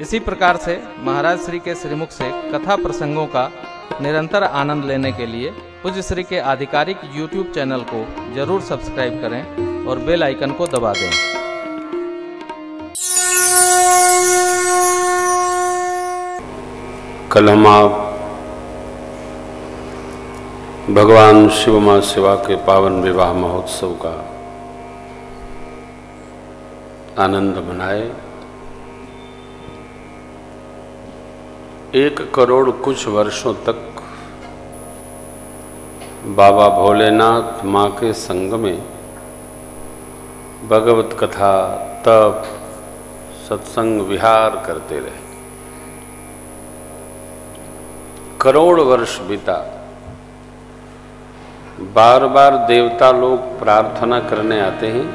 इसी प्रकार से महाराज श्री के श्रीमुख से कथा प्रसंगों का निरंतर आनंद लेने के लिए पूज्य श्री के आधिकारिक YouTube चैनल को जरूर सब्सक्राइब करें और बेल आइकन को दबा दें। कल हम आप भगवान शिव मां शिवा के पावन विवाह महोत्सव का आनंद मनाए। 1 करोड़ कुछ वर्षों तक बाबा भोलेनाथ माँ के संग में भगवत कथा, तप, सत्संग, विहार करते रहे। करोड़ वर्ष बीता। बार बार देवता लोग प्रार्थना करने आते हैं,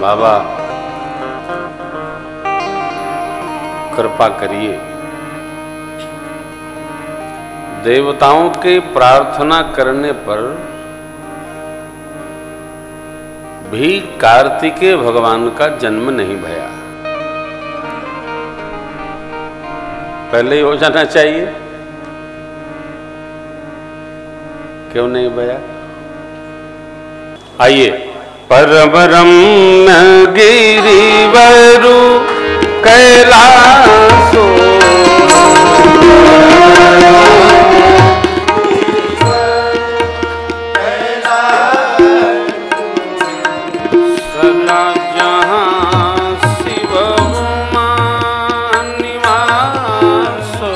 बाबा कृपा करिए। देवताओं के प्रार्थना करने पर भी कार्तिकेय भगवान का जन्म नहीं भया। पहले ही हो जाना चाहिए, क्यों नहीं भया? आइए। परबरम गिरिवरु कैलासो सदा जहाँ शिव निवासो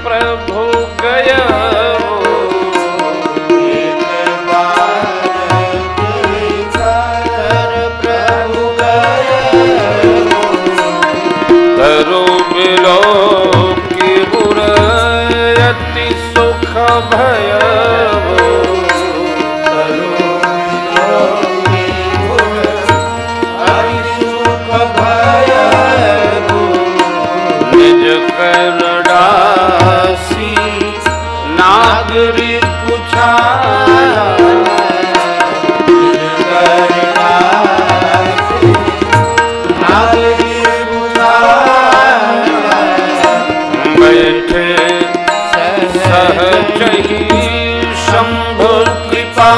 प्रभु गया प्रभु तरु बिलो की बुरयति सुख भय नागरी पूछा बैठे सहज ही शंभु कृपा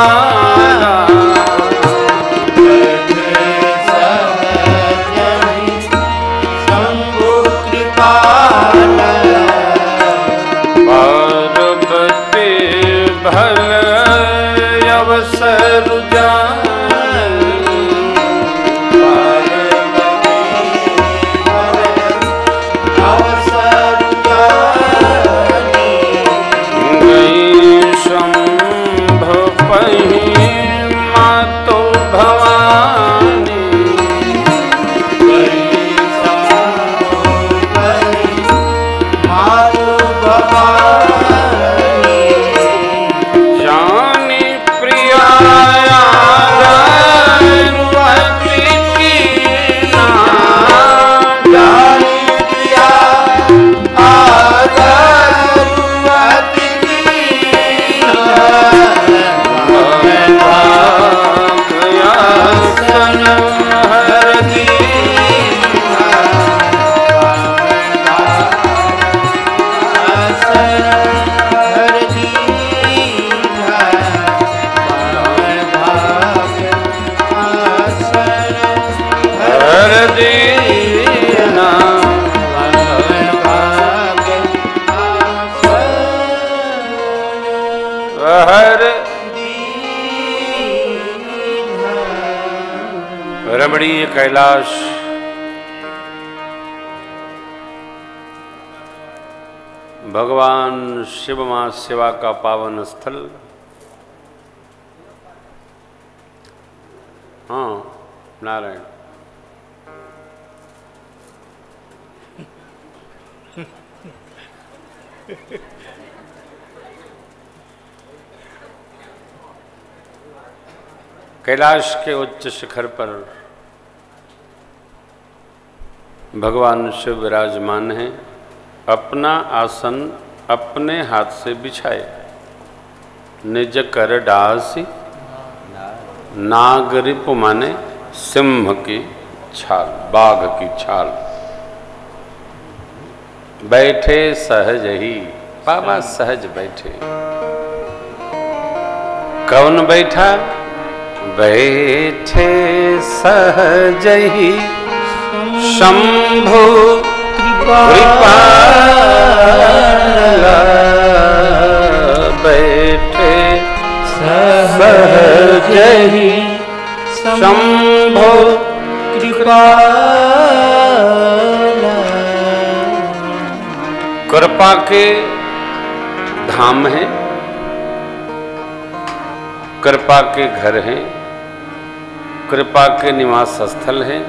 रमणीय कैलाश भगवान शिव मां सेवा का पावन स्थल। हाँ, नारायण। कैलाश के उच्च शिखर पर भगवान शिव विराजमान हैं। अपना आसन अपने हाथ से बिछाए, निज कर डासी नागरिप माने सिंह की छाल, बाघ की छाल। बैठे सहज ही, बाबा सहज बैठे। कौन बैठा? बैठे सहज ही शंभु कृपाला। बैठे सहज ही शंभु कृपाला। कृपा के धाम हैं, कृपा के घर हैं, कृपा के निवास स्थल हैं,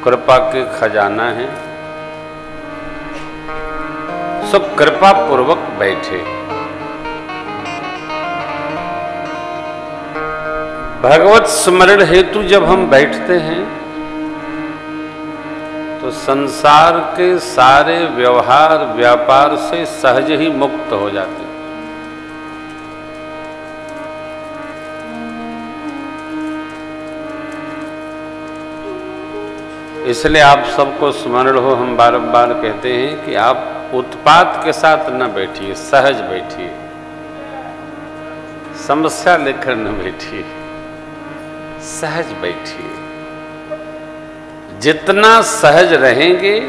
कृपा के खजाना हैं। सब कृपा पूर्वक बैठे। भगवत स्मरण हेतु जब हम बैठते हैं तो संसार के सारे व्यवहार व्यापार से सहज ही मुक्त हो जाते हैं। इसलिए आप सबको स्मरण हो, हम बारंबार कहते हैं कि आप उत्पात के साथ न बैठिए, सहज बैठिए। समस्या लेकर न बैठिए, सहज बैठिए। जितना सहज रहेंगे,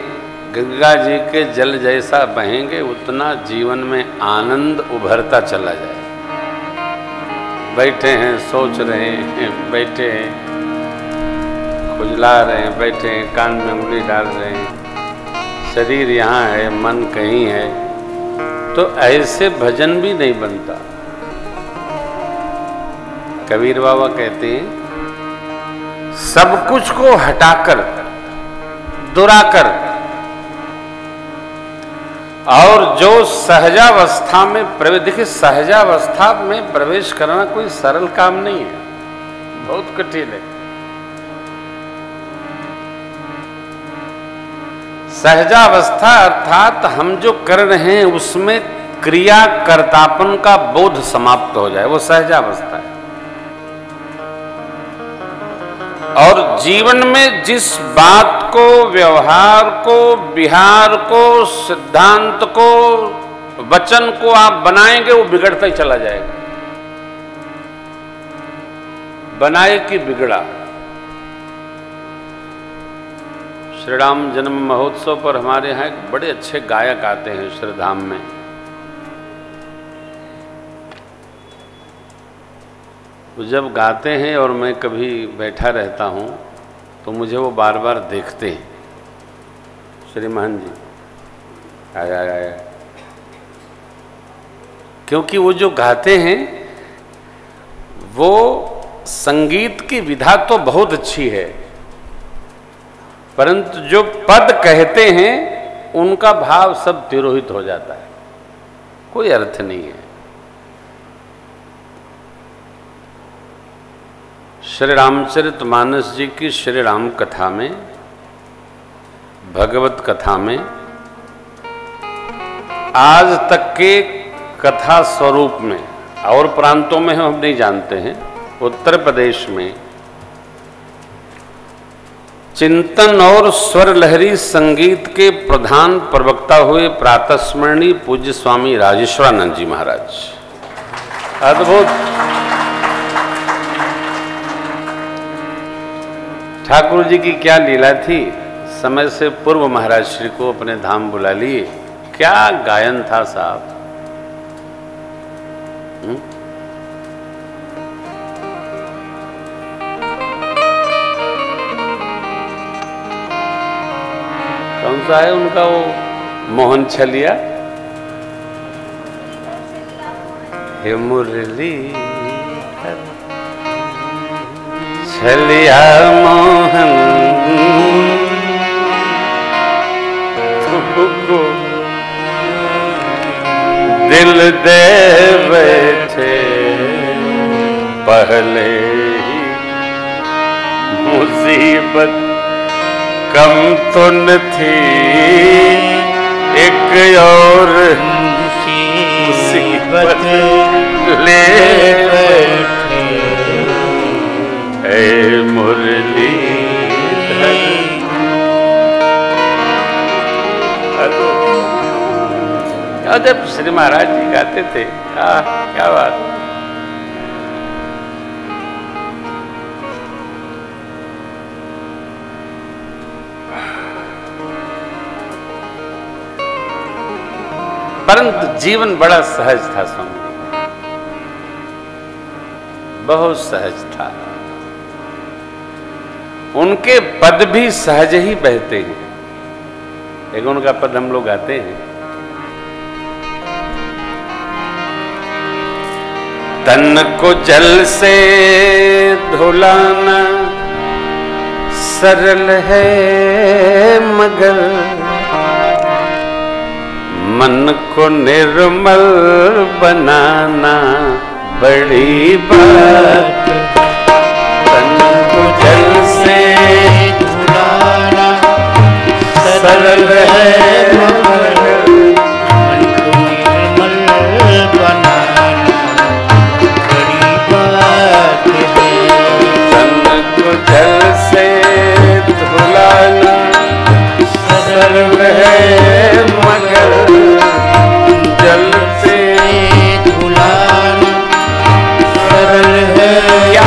गंगा जी के जल जैसा बहेंगे, उतना जीवन में आनंद उभरता चला जाए। बैठे हैं, सोच रहे हैं, बैठे हैं, खुजला रहे हैं, बैठे हैं, कान में उंगली डाल रहे हैं, शरीर यहाँ है, मन कहीं है, तो ऐसे भजन भी नहीं बनता। कबीर बाबा कहते हैं, सब कुछ को हटाकर, दुराकर और जो सहजावस्था में प्रवेश, देखिए सहजावस्था में प्रवेश करना कोई सरल काम नहीं है, बहुत कठिन है। सहजावस्था अर्थात हम जो कर रहे हैं उसमें क्रिया कर्तापन का बोध समाप्त हो जाए, वो सहजावस्था है। और जीवन में जिस बात को, व्यवहार को, विहार को, सिद्धांत को, वचन को आप बनाएंगे वो बिगड़ता ही चला जाएगा। बनाए कि बिगड़ा। श्री राम जन्म महोत्सव पर हमारे यहाँ एक बड़े अच्छे गायक आते हैं श्रीधाम में। वो जब गाते हैं और मैं कभी बैठा रहता हूँ तो मुझे वो बार बार देखते हैं। श्रीमान जी आया, क्योंकि वो जो गाते हैं वो संगीत की विधा तो बहुत अच्छी है, परंतु जो पद कहते हैं उनका भाव सब तिरोहित हो जाता है, कोई अर्थ नहीं है। श्री रामचरितमानस जी की श्री राम कथा में, भगवत कथा में आज तक के कथा स्वरूप में, और प्रांतों में हम नहीं जानते हैं, उत्तर प्रदेश में चिंतन और स्वर लहरी संगीत के प्रधान प्रवक्ता हुए प्रातस्मरणीय पूज्य स्वामी राजेश्वरानंद जी महाराज। अद्भुत। ठाकुर जी की क्या लीला थी, समय से पूर्व महाराज श्री को अपने धाम बुला लिए। क्या गायन था साहब। कौन सा है उनका वो मोहन छलिया, हे मुरली छलिया मोहन तुमको दिल दे बैठे पहले ही मुसीबत कम तो न थी, एक और मुसीबत ले बैठे ऐ मुरली। जब श्री महाराज जी गाते थे, क्या बात। परंतु जीवन बड़ा सहज था स्वामी, बहुत सहज था। उनके पद भी सहज ही बहते हैं। एक उनका पद हम लोग गाते हैं, तन को जल से धुलाना सरल है मगर मन को निर्मल बनाना बड़ी बात। तन को जल से धुलाना सरल है मगर मन को निर्मल बनाना बड़ी बात है। तन को जल से धुलाना सरल है मगर जल से धुलाना सरल है।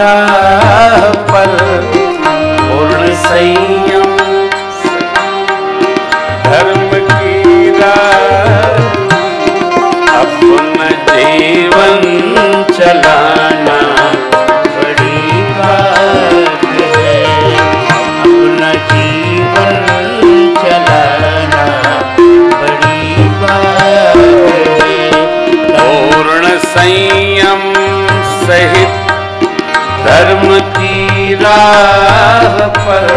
राह पर पूर्ण संयम धर्म की राह, अपना जीवन चलाना बड़ी बात है, अपना जीवन चलाना बड़ी बात है। पूर्ण संयम सहित धर्म की राह पर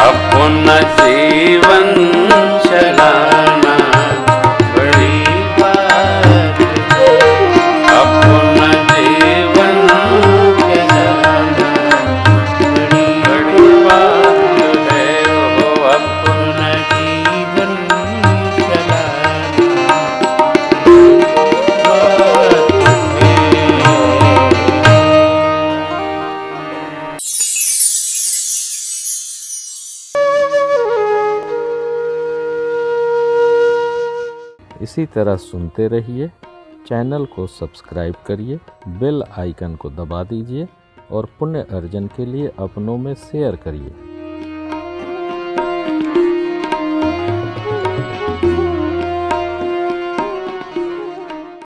अपना जीवन चलाना बड़ी बात है, अपना जीवन चलाना बड़ी बात है, वो अपना जीवन चलाना बात है। इसी तरह सुनते रहिए, चैनल को सब्सक्राइब करिए, बेल आइकन को दबा दीजिए और पुण्य अर्जन के लिए अपनों में शेयर करिए।